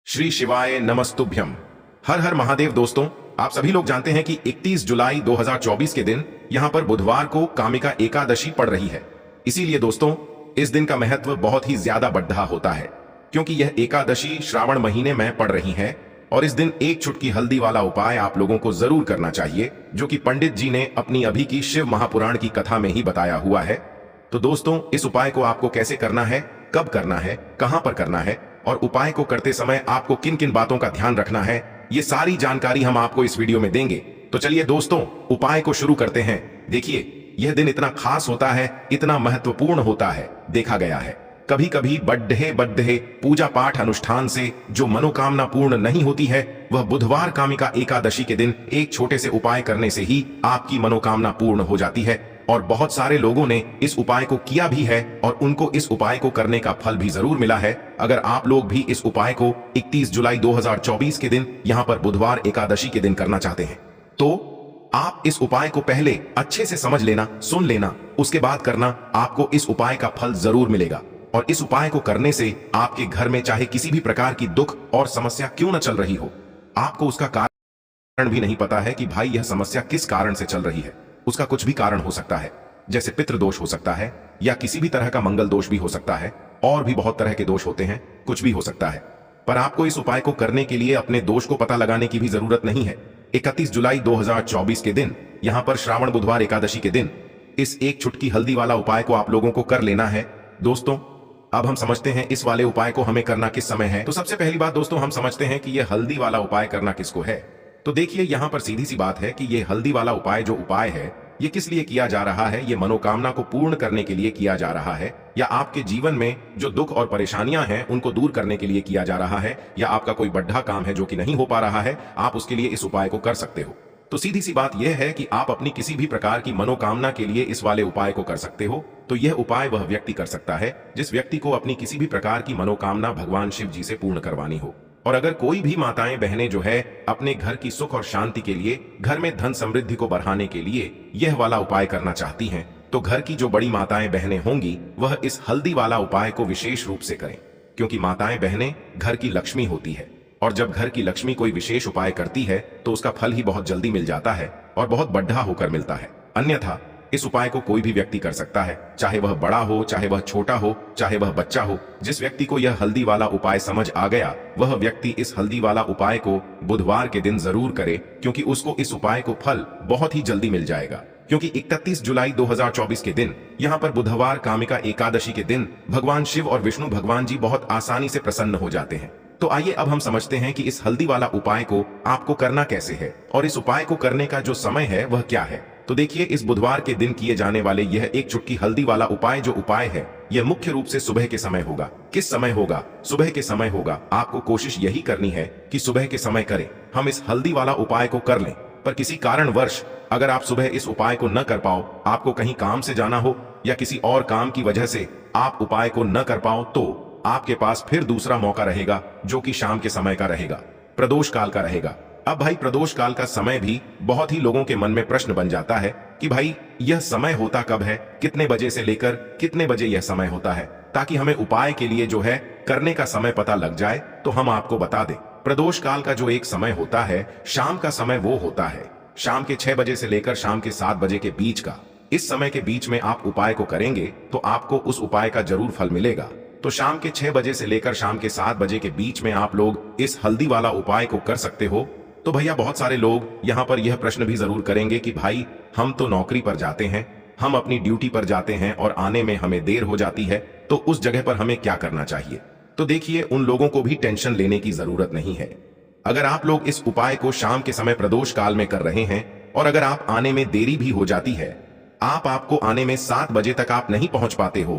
श्री शिवाय नमस्तुभ्यम। हर हर महादेव। दोस्तों, आप सभी लोग जानते हैं कि 31 जुलाई 2024 के दिन यहां पर बुधवार को कामिका एकादशी पड़ रही है। इसीलिए दोस्तों, इस दिन का महत्व बहुत ही ज्यादा बढ़ा होता है, क्योंकि यह एकादशी श्रावण महीने में पड़ रही है। और इस दिन एक चुटकी हल्दी वाला उपाय आप लोगों को जरूर करना चाहिए, जो कि पंडित जी ने अपनी अभी की शिव महापुराण की कथा में ही बताया हुआ है। तो दोस्तों, इस उपाय को आपको कैसे करना है, कब करना है, कहां पर करना है और उपाय को करते समय आपको किन किन बातों का ध्यान रखना है, ये सारी जानकारी हम आपको इस वीडियो में देंगे। तो चलिए दोस्तों, उपाय को शुरू करते हैं। देखिए, यह दिन इतना खास होता है, इतना महत्वपूर्ण होता है। देखा गया है कभी कभी बड्ढे पूजा पाठ अनुष्ठान से जो मनोकामना पूर्ण नहीं होती है, वह बुधवार कामिका एकादशी के दिन एक छोटे से उपाय करने से ही आपकी मनोकामना पूर्ण हो जाती है। और बहुत सारे लोगों ने इस उपाय को किया भी है और उनको इस उपाय को करने का फल भी जरूर मिला है। अगर आप लोग भी इस उपाय को 31 जुलाई 2024 के दिन यहाँ पर बुधवार एकादशी के दिन करना चाहते हैं, तो आप इस उपाय को पहले अच्छे से समझ लेना, सुन लेना, उसके बाद करना। आपको इस उपाय का फल जरूर मिलेगा। और इस उपाय को करने से आपके घर में चाहे किसी भी प्रकार की दुख और समस्या क्यों न चल रही हो, आपको उसका कारण भी नहीं पता है कि भाई यह समस्या किस कारण से चल रही है। उसका कुछ भी कारण हो सकता है, जैसे पितृदोष हो सकता है या किसी भी तरह का मंगल दोष भी हो सकता है, और भी बहुत तरह के दोष होते हैं, कुछ भी हो सकता है। पर आपको इस उपाय को करने के लिए अपने दोष को पता लगाने की भी जरूरत नहीं है। 31 जुलाई 2024 के दिन यहां पर श्रावण बुधवार एकादशी के दिन इस एक चुटकी हल्दी वाला उपाय को आप लोगों को कर लेना है। दोस्तों, अब हम समझते हैं इस वाले उपाय को हमें करना किस समय है। तो सबसे पहली बात दोस्तों, हम समझते हैं कि यह हल्दी वाला उपाय करना किसको है। तो देखिए, यहां पर सीधी सी बात है कि यह हल्दी वाला उपाय जो उपाय है, ये किस लिए किया जा रहा है। ये मनोकामना को पूर्ण करने के लिए किया जा रहा है, या आपके जीवन में जो दुख और परेशानियां हैं उनको दूर करने के लिए किया जा रहा है, या आपका कोई बड़ा काम है जो कि नहीं हो पा रहा है, आप उसके लिए इस उपाय को कर सकते हो। तो सीधी सी बात यह है कि आप अपनी किसी भी प्रकार की मनोकामना के लिए इस वाले उपाय को कर सकते हो। तो यह उपाय वह व्यक्ति कर सकता है जिस व्यक्ति को अपनी किसी भी प्रकार की मनोकामना भगवान शिव जी से पूर्ण करवानी हो। और अगर कोई भी माताएं बहनें जो है अपने घर की सुख और शांति के लिए, घर में धन समृद्धि को बढ़ाने के लिए यह वाला उपाय करना चाहती हैं, तो घर की जो बड़ी माताएं बहनें होंगी वह इस हल्दी वाला उपाय को विशेष रूप से करें, क्योंकि माताएं बहनें घर की लक्ष्मी होती है। और जब घर की लक्ष्मी कोई विशेष उपाय करती है तो उसका फल ही बहुत जल्दी मिल जाता है और बहुत बढ़ा होकर मिलता है। अन्यथा इस उपाय को कोई भी व्यक्ति कर सकता है, चाहे वह बड़ा हो, चाहे वह छोटा हो, चाहे वह बच्चा हो। जिस व्यक्ति को यह हल्दी वाला उपाय समझ आ गया, वह व्यक्ति इस हल्दी वाला उपाय को बुधवार के दिन जरूर करे, क्योंकि उसको इस उपाय को फल बहुत ही जल्दी मिल जाएगा। क्योंकि 31 जुलाई 2024 के दिन यहाँ पर बुधवार कामिका एकादशी के दिन भगवान शिव और विष्णु भगवान जी बहुत आसानी से प्रसन्न हो जाते हैं। तो आइए अब हम समझते हैं कि इस हल्दी वाला उपाय को आपको करना कैसे है और इस उपाय को करने का जो समय है वह क्या है। तो देखिए, इस बुधवार के दिन किए जाने वाले यह एक चुटकी हल्दी वाला उपाय जो उपाय है, यह मुख्य रूप से सुबह के समय होगा। किस समय होगा? सुबह के समय होगा। आपको कोशिश यही करनी है कि सुबह के समय करें। हम इस हल्दी वाला उपाय को कर लें, पर किसी कारणवश अगर आप सुबह इस उपाय को न कर पाओ, आपको कहीं काम से जाना हो या किसी और काम की वजह से आप उपाय को न कर पाओ, तो आपके पास फिर दूसरा मौका रहेगा, जो कि शाम के समय का रहेगा, प्रदोष काल का रहेगा। अब भाई, प्रदोष काल का समय भी बहुत ही लोगों के मन में प्रश्न बन जाता है कि भाई यह समय होता कब है, कितने बजे से लेकर कितने बजे यह समय होता है, ताकि हमें उपाय के लिए जो है करने का समय पता लग जाए। तो हम आपको बता दें, प्रदोष काल का जो एक समय होता है, शाम का समय, वो होता है शाम के 6 बजे से लेकर शाम के 7 बजे के बीच का। इस समय के बीच में आप उपाय को करेंगे तो आपको उस उपाय का जरूर फल मिलेगा। तो शाम के 6 बजे से लेकर शाम के 7 बजे के बीच में आप लोग इस हल्दी वाला उपाय को कर सकते हो। तो भैया, बहुत सारे लोग यहाँ पर यह प्रश्न भी जरूर करेंगे कि भाई हम तो नौकरी पर जाते हैं, हम अपनी ड्यूटी पर जाते हैं और आने में हमें देर हो जाती है, तो उस जगह पर हमें क्या करना चाहिए। तो देखिए, उन लोगों को भी टेंशन लेने की जरूरत नहीं है। अगर आप लोग इस उपाय को शाम के समय प्रदोष काल में कर रहे हैं और अगर आप आने में देरी भी हो जाती है, आपको आने में 7 बजे तक आप नहीं पहुंच पाते हो,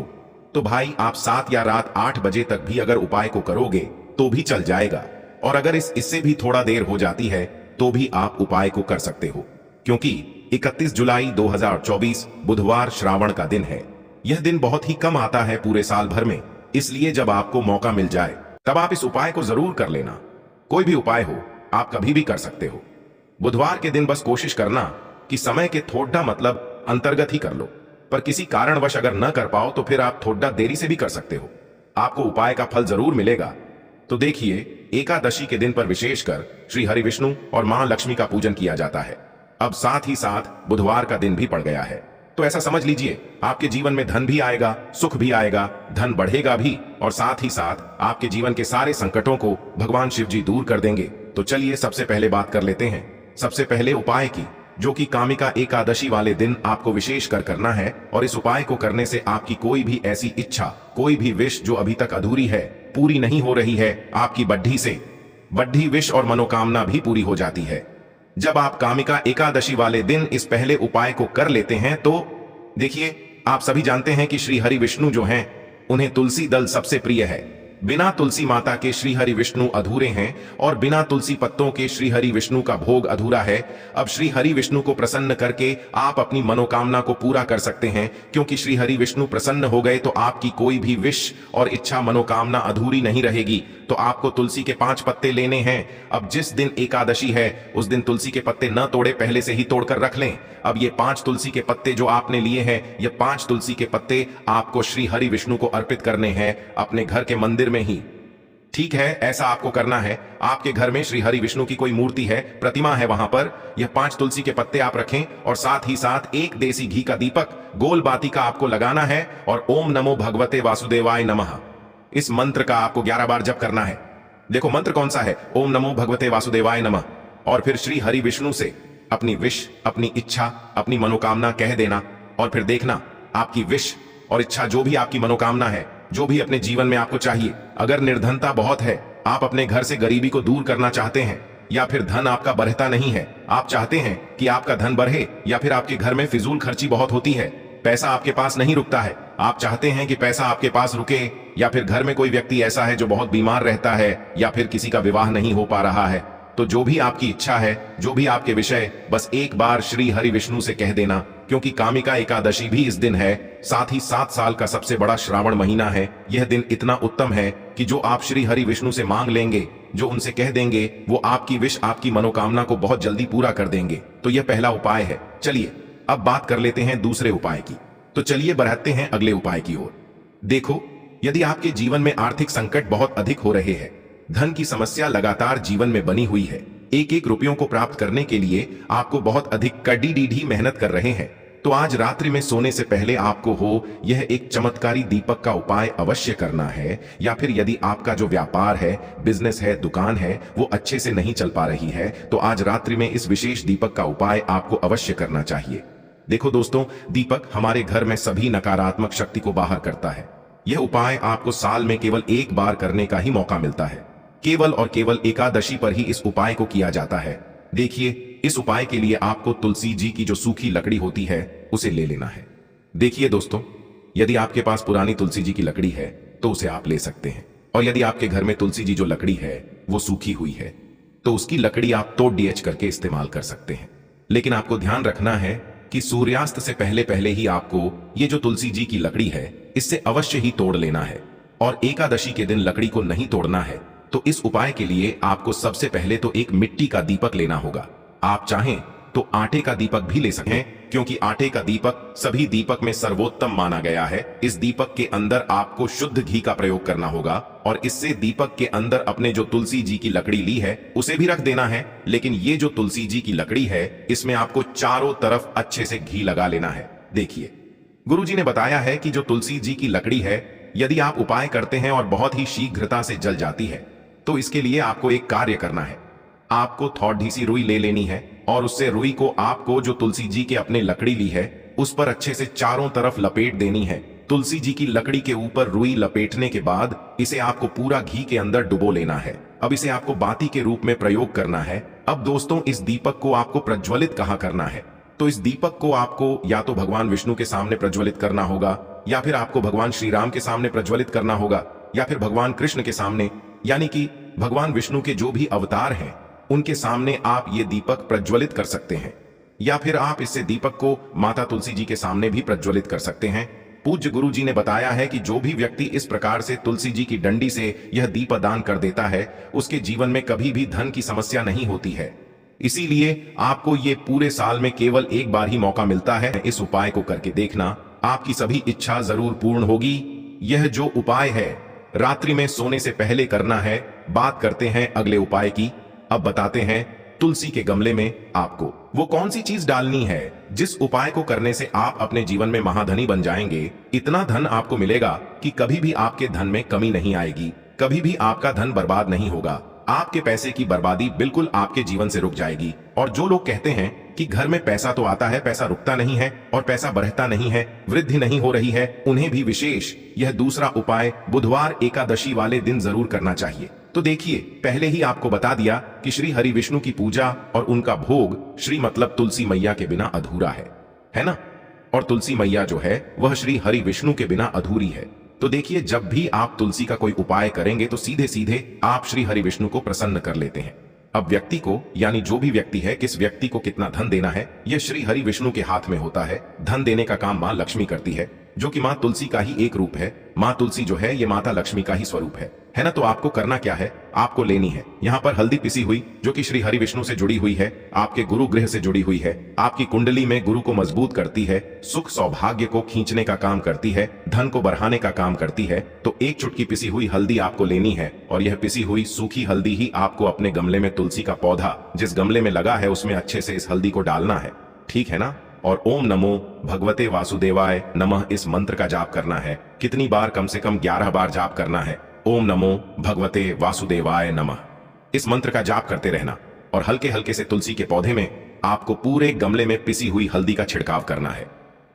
तो भाई आप 7 या रात 8 बजे तक भी अगर उपाय को करोगे तो भी चल जाएगा। और अगर इससे भी थोड़ा देर हो जाती है तो भी आप उपाय को कर सकते हो, क्योंकि 31 जुलाई 2024 बुधवार श्रावण का दिन है। यह दिन बहुत ही कम आता है पूरे साल भर में, इसलिए जब आपको मौका मिल जाए तब आप इस उपाय को जरूर कर लेना। कोई भी उपाय हो, आप कभी भी कर सकते हो। बुधवार के दिन बस कोशिश करना कि समय के थोड़ा मतलब अंतर्गत ही कर लो, पर किसी कारणवश अगर न कर पाओ तो फिर आप थोड़ा देरी से भी कर सकते हो, आपको उपाय का फल जरूर मिलेगा। तो देखिए, एकादशी के दिन पर विशेषकर श्री हरि विष्णु और मां लक्ष्मी का पूजन किया जाता है। अब साथ ही साथ बुधवार का दिन भी पड़ गया है, तो ऐसा समझ लीजिए आपके जीवन में धन भी आएगा, सुख भी आएगा, धन बढ़ेगा भी, और साथ ही साथ आपके जीवन के सारे संकटों को भगवान शिव जी दूर कर देंगे। तो चलिए सबसे पहले बात कर लेते हैं सबसे पहले उपाय की, जो कि कामिका एकादशी वाले दिन आपको विशेष कर करना है। और इस उपाय को करने से आपकी कोई भी ऐसी इच्छा, कोई भी विश जो अभी तक अधूरी है, पूरी नहीं हो रही है, आपकी बड्ढी विश और मनोकामना भी पूरी हो जाती है। जब आप कामिका एकादशी वाले दिन इस पहले उपाय को कर लेते हैं तो देखिए, आप सभी जानते हैं कि श्री हरि विष्णु जो हैं, उन्हें तुलसी दल सबसे प्रिय है। बिना तुलसी माता के श्री हरि विष्णु अधूरे हैं और बिना तुलसी पत्तों के श्री हरि विष्णु का भोग अधूरा है। अब श्री हरि विष्णु को प्रसन्न करके आप अपनी मनोकामना को पूरा कर सकते हैं, क्योंकि श्री हरि विष्णु प्रसन्न हो गए तो आपकी कोई भी विश और इच्छा मनोकामना अधूरी नहीं रहेगी। तो आपको तुलसी के 5 पत्ते लेने हैं। अब जिस दिन एकादशी है उस दिन तुलसी के पत्ते न तोड़े, पहले से ही तोड़कर रख लें। अब ये 5 तुलसी के पत्ते जो आपने लिए हैं, ये 5 तुलसी के पत्ते आपको श्री हरि विष्णु को अर्पित करने हैं अपने घर के मंदिर में ही। ठीक है, ऐसा आपको करना है। आपके घर में श्री हरि विष्णु की कोई मूर्ति है, प्रतिमा है, वहां पर यह 5 तुलसी के पत्ते आप रखें और साथ ही साथ एक देसी घी का दीपक गोल बाती का आपको लगाना है और ओम नमो भगवते वासुदेवाय नमः इस मंत्र का आपको 11 बार जप करना है। देखो मंत्र कौन सा है, ओम नमो भगवते वासुदेवाय नमः। और फिर श्री हरि विष्णु से अपनी विश, अपनी इच्छा, अपनी मनोकामना कह देना और फिर देखना आपकी विश और इच्छा, जो भी आपकी मनोकामना है, जो भी अपने जीवन में आपको चाहिए। अगर निर्धनता बहुत है, आप अपने घर से गरीबी को दूर करना चाहते हैं, या फिर धन आपका बढ़ता नहीं है, आप चाहते हैं कि आपका धन बढ़े, या फिर आपके घर में फिजूल खर्ची बहुत होती है, पैसा आपके पास नहीं रुकता है, आप चाहते हैं कि पैसा आपके पास रुके, या फिर घर में कोई व्यक्ति ऐसा है जो बहुत बीमार रहता है, या फिर किसी का विवाह नहीं हो पा रहा है, तो जो भी आपकी इच्छा है, जो भी आपके विषय, बस एक बार श्री हरि विष्णु से कह देना। क्योंकि कामिका एकादशी भी इस दिन है, साथ ही 7 साल का सबसे बड़ा श्रावण महीना है। यह दिन इतना उत्तम है कि जो आप श्री हरि विष्णु से मांग लेंगे, जो उनसे कह देंगे, वो आपकी विश, आपकी मनोकामना को बहुत जल्दी पूरा कर देंगे। तो यह पहला उपाय है। चलिए अब बात कर लेते हैं दूसरे उपाय की। तो चलिए बढ़ते हैं अगले उपाय की ओर। देखो, यदि आपके जीवन में आर्थिक संकट बहुत अधिक हो रहे हैं, धन की समस्या लगातार जीवन में बनी हुई है, एक एक रुपयों को प्राप्त करने के लिए आपको बहुत अधिक कड़ी मेहनत कर रहे हैं, तो आज रात्रि में सोने से पहले आपको हो यह एक चमत्कारी दीपक का उपाय अवश्य करना है। या फिर यदि आपका जो व्यापार है, बिजनेस है, दुकान है, वो अच्छे से नहीं चल पा रही है, तो आज रात्रि में इस विशेष दीपक का उपाय आपको अवश्य करना चाहिए। देखो दोस्तों, दीपक हमारे घर में सभी नकारात्मक शक्ति को बाहर करता है। यह उपाय आपको साल में केवल एक बार करने का ही मौका मिलता है। केवल और केवल एकादशी पर ही इस उपाय को किया जाता है। देखिए, इस उपाय के लिए आपको तुलसी जी की जो सूखी लकड़ी होती है उसे ले लेना है। देखिए दोस्तों, यदि आपके पास पुरानी तुलसी जी की लकड़ी है तो उसे आप ले सकते हैं, और यदि आपके घर में तुलसी जी जो लकड़ी है वो सूखी हुई है तो उसकी लकड़ी आप तोड़ डीएच करके इस्तेमाल कर सकते हैं। लेकिन आपको ध्यान रखना है कि सूर्यास्त से पहले पहले ही आपको ये जो तुलसी जी की लकड़ी है इससे अवश्य ही तोड़ लेना है, और एकादशी के दिन लकड़ी को नहीं तोड़ना है। तो इस उपाय के लिए आपको सबसे पहले तो एक मिट्टी का दीपक लेना होगा। आप चाहें तो आटे का दीपक भी ले सकते हैं, क्योंकि आटे का दीपक सभी दीपक में सर्वोत्तम माना गया है। इस दीपक के अंदर आपको शुद्ध घी का प्रयोग करना होगा, और इससे दीपक के अंदर अपने जो तुलसी जी की लकड़ी ली है उसे भी रख देना है। लेकिन ये जो तुलसी जी की लकड़ी है, इसमें आपको चारों तरफ अच्छे से घी लगा लेना है। देखिए, गुरुजी ने बताया है कि जो तुलसी जी की लकड़ी है, यदि आप उपाय करते हैं और बहुत ही शीघ्रता से जल जाती है, तो इसके लिए आपको एक कार्य करना है। आपको थोड़ी सी रुई ले लेनी है, और उससे रुई को आपको जो तुलसी जी के अपने लकड़ी ली है उस पर अच्छे से चारों तरफ लपेट देनी है। तुलसी जी की लकड़ी के ऊपर रुई लपेटने के बाद इसे आपको पूरा घी के अंदर डुबो लेना है। अब इसे आपको बाती के रूप में प्रयोग करना है। अब दोस्तों, इस दीपक को आपको प्रज्वलित कहाँ करना है? तो इस दीपक को आपको या तो भगवान विष्णु के सामने प्रज्वलित करना होगा, या फिर आपको भगवान श्री राम के सामने प्रज्वलित करना होगा, या फिर भगवान कृष्ण के सामने, यानी कि भगवान विष्णु के जो भी अवतार हैं उनके सामने आप ये दीपक प्रज्वलित कर सकते हैं। या फिर आप इससे दीपक को माता तुलसी जी के सामने भी प्रज्वलित कर सकते हैं। पूज्य गुरु जी ने बताया है कि जो भी व्यक्ति इस प्रकार से तुलसी जी की डंडी से यह दीपदान कर देता है, उसके जीवन में कभी भी धन की समस्या नहीं होती है। इसीलिए आपको ये पूरे साल में केवल एक बार ही मौका मिलता है। इस उपाय को करके देखना, आपकी सभी इच्छा जरूर पूर्ण होगी। यह जो उपाय है रात्रि में सोने से पहले करना है, बात करते हैं अगले उपाय की। अब बताते हैं तुलसी के गमले में आपको वो कौन सी चीज डालनी है जिस उपाय को करने से आप अपने जीवन में महाधनी बन जाएंगे। इतना धन आपको मिलेगा कि कभी भी आपके धन में कमी नहीं आएगी, कभी भी आपका धन बर्बाद नहीं होगा। आपके पैसे की बर्बादी बिल्कुल आपके जीवन से रुक जाएगी। और जो लोग कहते हैं कि घर में पैसा तो आता है, पैसा रुकता नहीं है और पैसा बढ़ता नहीं है, वृद्धि नहीं हो रही है, उन्हें भी विशेष यह दूसरा उपाय बुधवार एकादशी वाले दिन जरूर करना चाहिए। तो देखिए, पहले ही आपको बता दिया कि श्री हरि विष्णु की पूजा और उनका भोग श्री मतलब तुलसी मैया के बिना अधूरा है ना। और तुलसी मैया जो है वह श्री हरि विष्णु के बिना अधूरी है। तो देखिए, जब भी आप तुलसी का कोई उपाय करेंगे तो सीधे सीधे आप श्री हरि विष्णु को प्रसन्न कर लेते हैं। अब व्यक्ति को, यानी जो भी व्यक्ति है, किस व्यक्ति को कितना धन देना है, यह श्री हरि विष्णु के हाथ में होता है। धन देने का काम मां लक्ष्मी करती है, जो कि मां तुलसी का ही एक रूप है। मां तुलसी जो है ये माता लक्ष्मी का ही स्वरूप है ना। तो आपको करना क्या है, आपको लेनी है यहाँ पर हल्दी पिसी हुई, जो कि श्री हरि विष्णु से जुड़ी हुई है, आपके गुरु गृह से जुड़ी हुई है, आपकी कुंडली में गुरु को मजबूत करती है, सुख सौभाग्य को खींचने का काम करती है, धन को बढ़ाने का काम करती है। तो एक चुटकी पिसी हुई हल्दी आपको लेनी है और यह पिसी हुई सूखी हल्दी ही आपको अपने गमले में, तुलसी का पौधा जिस गमले में लगा है उसमें अच्छे से इस हल्दी को डालना है, ठीक है ना। और ओम नमो भगवते वासुदेवाय नमः इस मंत्र का जाप करना है। कितनी बार, कम से कम 11 बार जाप करना है। ओम नमो भगवते वासुदेवाय नमः इस मंत्र का जाप करते रहना और हल्के हल्के से तुलसी के पौधे में आपको पूरे गमले में पिसी हुई हल्दी का छिड़काव करना है।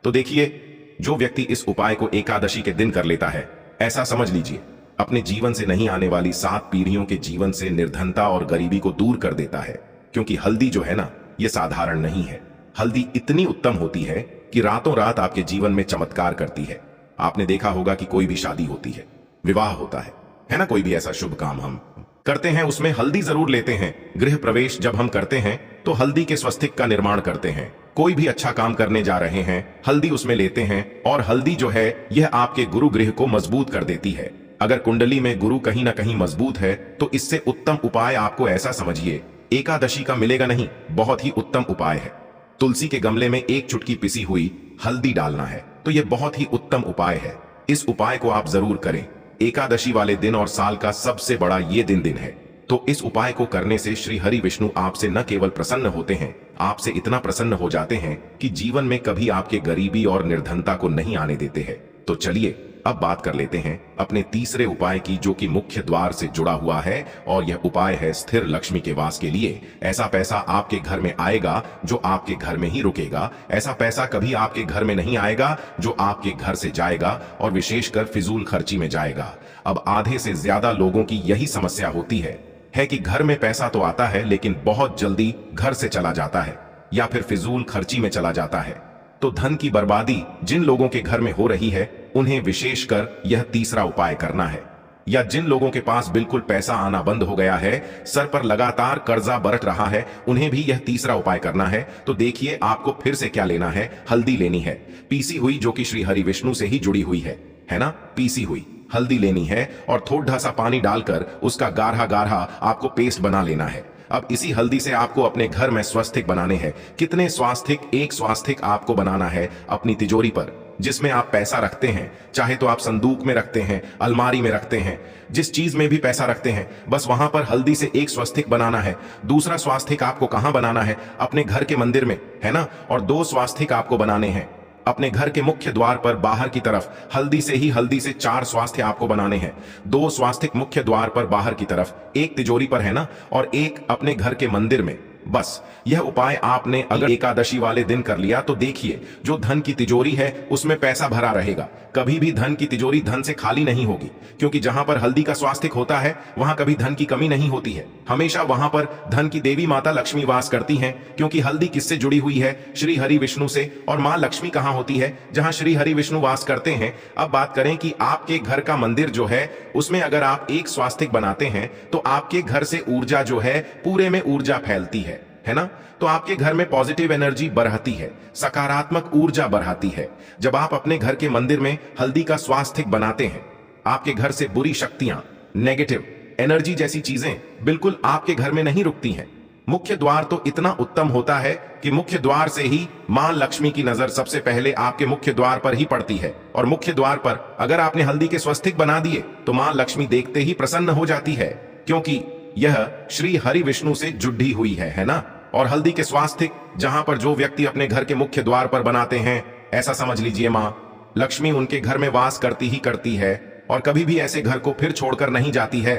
तो देखिए, जो व्यक्ति इस उपाय को एकादशी के दिन कर लेता है, ऐसा समझ लीजिए अपने जीवन से नहीं आने वाली 7 पीढ़ियों के जीवन से निर्धनता और गरीबी को दूर कर देता है। क्योंकि हल्दी जो है ना, ये साधारण नहीं है। हल्दी इतनी उत्तम होती है कि रातों रात आपके जीवन में चमत्कार करती है। आपने देखा होगा कि कोई भी शादी होती है, विवाह होता है ना, कोई भी ऐसा शुभ काम हम करते हैं उसमें हल्दी जरूर लेते हैं। गृह प्रवेश जब हम करते हैं तो हल्दी के स्वस्तिक का निर्माण करते हैं। कोई भी अच्छा काम करने जा रहे हैं, हल्दी उसमें लेते हैं। और हल्दी जो है यह आपके गुरु गृह को मजबूत कर देती है। अगर कुंडली में गुरु कहीं ना कहीं मजबूत है तो इससे उत्तम उपाय आपको ऐसा समझिए एकादशी का मिलेगा नहीं, बहुत ही उत्तम उपाय है। तुलसी के गमले में एक चुटकी पिसी हुई हल्दी डालना है, तो यह बहुत ही उत्तम उपाय है। इस उपाय को आप जरूर करें। एकादशी वाले दिन और साल का सबसे बड़ा ये दिन है। तो इस उपाय को करने से श्री हरि विष्णु आपसे न केवल प्रसन्न होते हैं, आपसे इतना प्रसन्न हो जाते हैं कि जीवन में कभी आपके गरीबी और निर्धनता को नहीं आने देते हैं। तो चलिए अब बात कर लेते हैं अपने तीसरे उपाय की, जो कि मुख्य द्वार से जुड़ा हुआ है। और यह उपाय है स्थिर लक्ष्मी के वास के लिए। ऐसा पैसा आपके घर में आएगा जो आपके घर में ही रुकेगा। ऐसा पैसा कभी आपके घर में नहीं आएगा जो आपके घर से जाएगा और विशेषकर फिजूल खर्ची में जाएगा। अब आधे से ज्यादा लोगों की यही समस्या होती है कि घर में पैसा तो आता है लेकिन बहुत जल्दी घर से चला जाता है या फिर फिजूल खर्ची में चला जाता है। तो धन की बर्बादी जिन लोगों के घर में हो रही है उन्हें विशेषकर यह तीसरा उपाय करना है। या जिन लोगों के पास बिल्कुल पैसा आना बंद हो गया है, सर पर लगातार कर्जा बरत रहा है, उन्हें भी यह तीसरा उपाय करना है। तो देखिए, आपको फिर से क्या लेना है, हल्दी लेनी है पीसी हुई, जो कि श्री हरि विष्णु से ही जुड़ी हुई है ना। पीसी हुई हल्दी लेनी है और थोड़ा सा पानी डालकर उसका गाढ़ा गाढ़ा आपको पेस्ट बना लेना है। अब इसी हल्दी से आपको अपने घर में स्वास्तिक बनाने हैं। कितने स्वास्तिक? एक स्वास्तिक आपको बनाना है अपनी तिजोरी पर, जिसमें आप पैसा रखते हैं। चाहे तो आप संदूक में रखते हैं, अलमारी में रखते हैं, जिस चीज में भी पैसा रखते हैं, बस वहां पर हल्दी से एक स्वास्तिक बनाना है। दूसरा स्वास्तिक आपको कहां बनाना है? अपने घर के मंदिर में, है ना। और 2 स्वास्तिक आपको बनाने हैं अपने घर के मुख्य द्वार पर बाहर की तरफ। हल्दी से 4 स्वास्थ्य आपको बनाने हैं। 2 स्वास्तिक मुख्य द्वार पर बाहर की तरफ, एक तिजोरी पर, है ना, और एक अपने घर के मंदिर में। बस यह उपाय आपने अगर एकादशी वाले दिन कर लिया तो देखिए, जो धन की तिजोरी है उसमें पैसा भरा रहेगा। कभी भी धन की तिजोरी धन से खाली नहीं होगी, क्योंकि जहां पर हल्दी का स्वास्तिक होता है वहां कभी धन की कमी नहीं होती है। हमेशा वहां पर धन की देवी माता लक्ष्मी वास करती हैं, क्योंकि हल्दी किससे जुड़ी हुई है? श्री हरि विष्णु से। और मां लक्ष्मी कहां होती है? जहां श्री हरि विष्णु वास करते हैं। अब बात करें कि आपके घर का मंदिर जो है उसमें अगर आप एक स्वास्तिक बनाते हैं तो आपके घर से ऊर्जा जो है, पूरे में ऊर्जा फैलती है ना। तो आपके घर में पॉजिटिव एनर्जी बढ़ती है, सकारात्मक ऊर्जा बढ़ाती है। जब आप अपने घर के मंदिर में हल्दी का स्वास्तिक बनाते हैं, आपके घर से बुरी शक्तियां, नेगेटिव एनर्जी जैसी चीजें बिल्कुल आपके घर में नहीं रुकती हैं। मुख्य द्वार तो इतना उत्तम होता है कि मुख्य द्वार से ही मां लक्ष्मी की नजर सबसे पहले आपके मुख्य द्वार पर ही पड़ती है। और मुख्य द्वार पर अगर आपने हल्दी के स्वास्तिक बना दिए तो मां लक्ष्मी देखते ही प्रसन्न हो जाती है। क्योंकि यह श्री हरि विष्णु से जुड़ी हुई है ना। और हल्दी के स्वास्तिक जहां पर जो व्यक्ति अपने घर के मुख्य द्वार पर बनाते हैं, ऐसा समझ लीजिए माँ लक्ष्मी उनके घर में वास करती ही करती है और कभी भी ऐसे घर को फिर छोड़कर नहीं जाती है।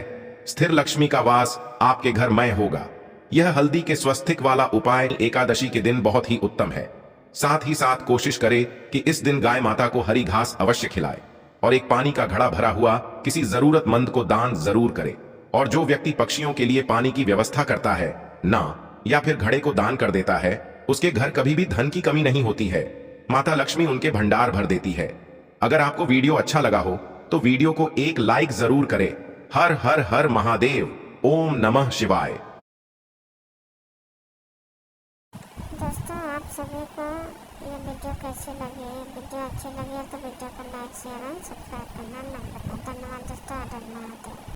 स्थिर लक्ष्मी का वास आपके घर में होगा। यह हल्दी के स्वस्तिक वाला उपाय एकादशी के दिन बहुत ही उत्तम है। साथ ही साथ कोशिश करे कि इस दिन गाय माता को हरी घास अवश्य खिलाए और एक पानी का घड़ा भरा हुआ किसी जरूरतमंद को दान जरूर करे। और जो व्यक्ति पक्षियों के लिए पानी की व्यवस्था करता है ना, या फिर घड़े को दान कर देता है, उसके घर कभी भी धन की कमी नहीं होती है। माता लक्ष्मी उनके भंडार भर देती है। अगर आपको वीडियो अच्छा लगा हो तो वीडियो को एक लाइक जरूर करें। हर हर हर महादेव, ओम नमः शिवाय। दोस्तों, आप सभी को ये वीडियो कैसी लगी? वीडियो अच्छी लगी है तो वीडियो को लाइक शेयर एंड सब्सक्राइब करना ना भूलना। धन्यवाद दोस्तों।